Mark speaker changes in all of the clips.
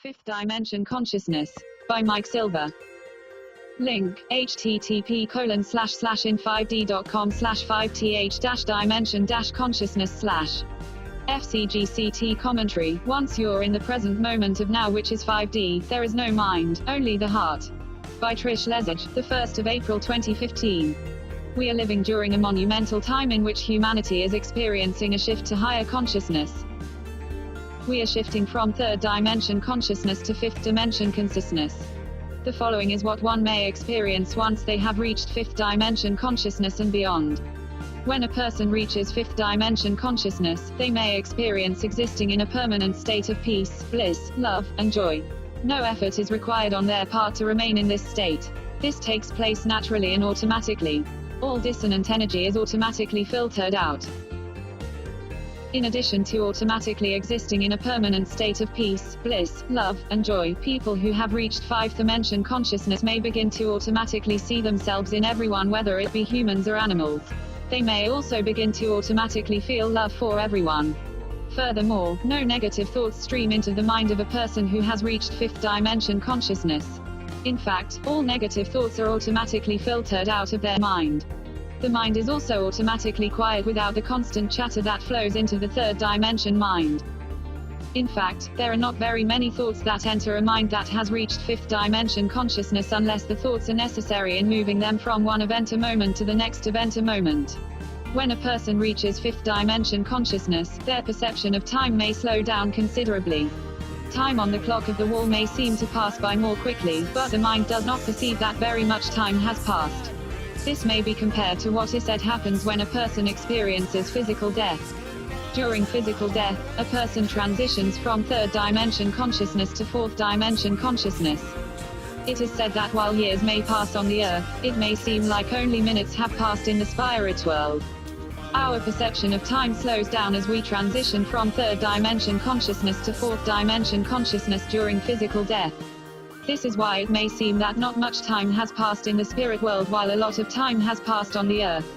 Speaker 1: Fifth Dimension Consciousness by Mike Silver. Link, http://in5d.com/5th-dimension-consciousness/ FCGCT commentary. Once you're in the present moment of now, which is 5D, there is no mind, only the heart. By Trish LaSage, the 1st of April 2015. We are living during a monumental time in which humanity is experiencing a shift to higher consciousness. We are shifting from third dimension consciousness to fifth dimension consciousness. The following is what one may experience once they have reached fifth dimension consciousness and beyond. When a person reaches fifth dimension consciousness, they may experience existing in a permanent state of peace, bliss, love, and joy. No effort is required on their part to remain in this state. This takes place naturally and automatically. All dissonant energy is automatically filtered out. In addition to automatically existing in a permanent state of peace, bliss, love, and joy, people who have reached fifth dimension consciousness may begin to automatically see themselves in everyone, whether it be humans or animals. They may also begin to automatically feel love for everyone. Furthermore, no negative thoughts stream into the mind of a person who has reached fifth dimension consciousness. In fact, all negative thoughts are automatically filtered out of their mind. The mind is also automatically quiet without the constant chatter that flows into the third dimension mind. In fact, there are not very many thoughts that enter a mind that has reached fifth dimension consciousness unless the thoughts are necessary in moving them from one event or moment to the next event or moment. When a person reaches fifth dimension consciousness, their perception of time may slow down considerably. Time on the clock of the wall may seem to pass by more quickly, but the mind does not perceive that very much time has passed. This may be compared to what is said happens when a person experiences physical death. During physical death, a person transitions from third dimension consciousness to fourth dimension consciousness. It is said that while years may pass on the earth, it may seem like only minutes have passed in the spirit world. Our perception of time slows down as we transition from third dimension consciousness to fourth dimension consciousness during physical death. This is why it may seem that not much time has passed in the spirit world while a lot of time has passed on the earth.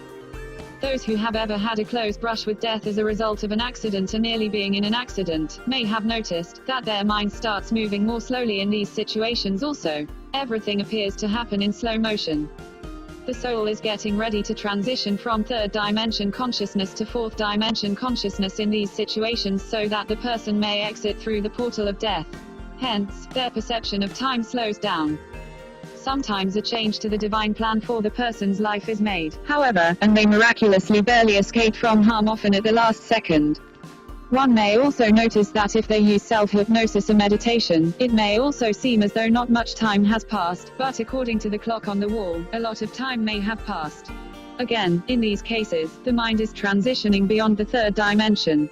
Speaker 1: Those who have ever had a close brush with death as a result of an accident or nearly being in an accident, may have noticed that their mind starts moving more slowly in these situations also. Everything appears to happen in slow motion. The soul is getting ready to transition from third dimension consciousness to fourth dimension consciousness in these situations so that the person may exit through the portal of death. Hence, their perception of time slows down. Sometimes a change to the divine plan for the person's life is made, however, and they miraculously barely escape from harm, often at the last second. One may also notice that if they use self-hypnosis or meditation, it may also seem as though not much time has passed, but according to the clock on the wall, a lot of time may have passed. Again, in these cases, the mind is transitioning beyond the third dimension.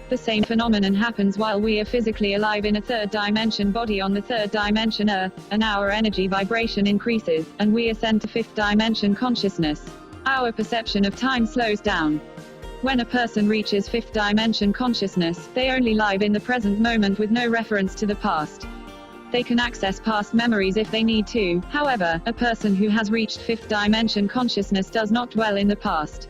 Speaker 1: The same phenomenon happens while we are physically alive in a third dimension body on the third dimension Earth, and our energy vibration increases, and we ascend to fifth dimension consciousness. Our perception of time slows down. When a person reaches fifth dimension consciousness, they only live in the present moment with no reference to the past. They can access past memories if they need to, however, a person who has reached fifth dimension consciousness does not dwell in the past.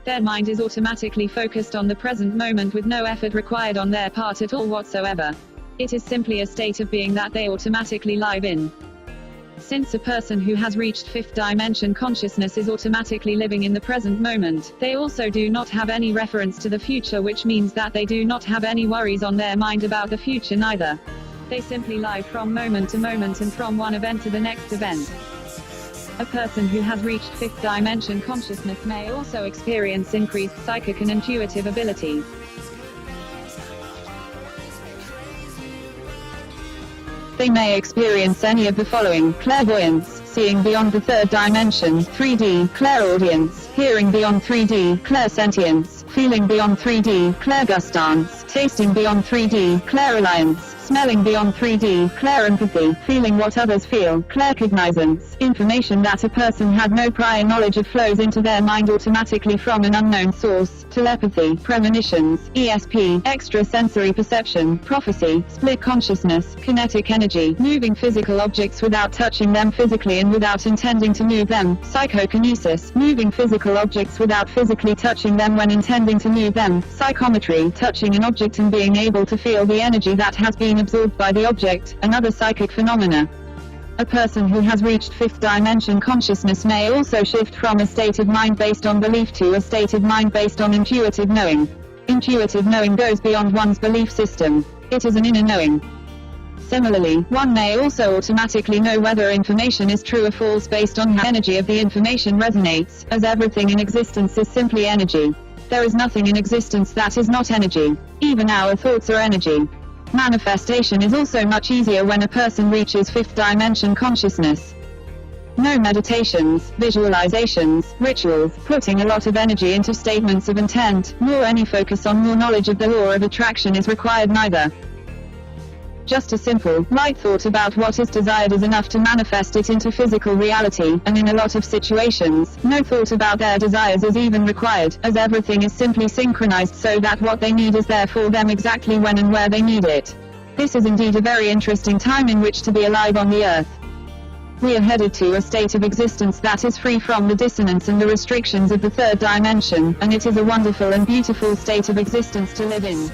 Speaker 1: Their mind is automatically focused on the present moment with no effort required on their part at all whatsoever. It is simply a state of being that they automatically live in. Since a person who has reached fifth dimension consciousness is automatically living in the present moment, they also do not have any reference to the future, which means that they do not have any worries on their mind about the future neither. They simply live from moment to moment and from one event to the next event. A person who has reached fifth dimension consciousness may also experience increased psychic and intuitive abilities. They may experience any of the following: clairvoyance, seeing beyond the third dimension, 3D, clairaudience, hearing beyond 3D, clairsentience, feeling beyond 3D, clairgustance, tasting beyond 3D, clairalliance, smelling beyond 3D, clairempathy, feeling what others feel, claircognizance, information that a person had no prior knowledge of flows into their mind automatically from an unknown source, telepathy, premonitions, ESP, extrasensory perception, prophecy, split consciousness, kinetic energy, moving physical objects without touching them physically and without intending to move them, psychokinesis, moving physical objects without physically touching them when intending to move them, psychometry, touching an object and being able to feel the energy that has been absorbed by the object, and other psychic phenomena. A person who has reached fifth dimension consciousness may also shift from a state of mind based on belief to a state of mind based on intuitive knowing. Intuitive knowing goes beyond one's belief system. It is an inner knowing. Similarly, one may also automatically know whether information is true or false based on how energy of the information resonates, as everything in existence is simply energy. There is nothing in existence that is not energy. Even our thoughts are energy. Manifestation is also much easier when a person reaches fifth dimension consciousness. No meditations, visualizations, rituals, putting a lot of energy into statements of intent, nor any focus on more knowledge of the law of attraction is required neither. Just a simple, light thought about what is desired is enough to manifest it into physical reality, and in a lot of situations, no thought about their desires is even required, as everything is simply synchronized so that what they need is there for them exactly when and where they need it. This is indeed a very interesting time in which to be alive on the earth. We are headed to a state of existence that is free from the dissonance and the restrictions of the third dimension, and it is a wonderful and beautiful state of existence to live in.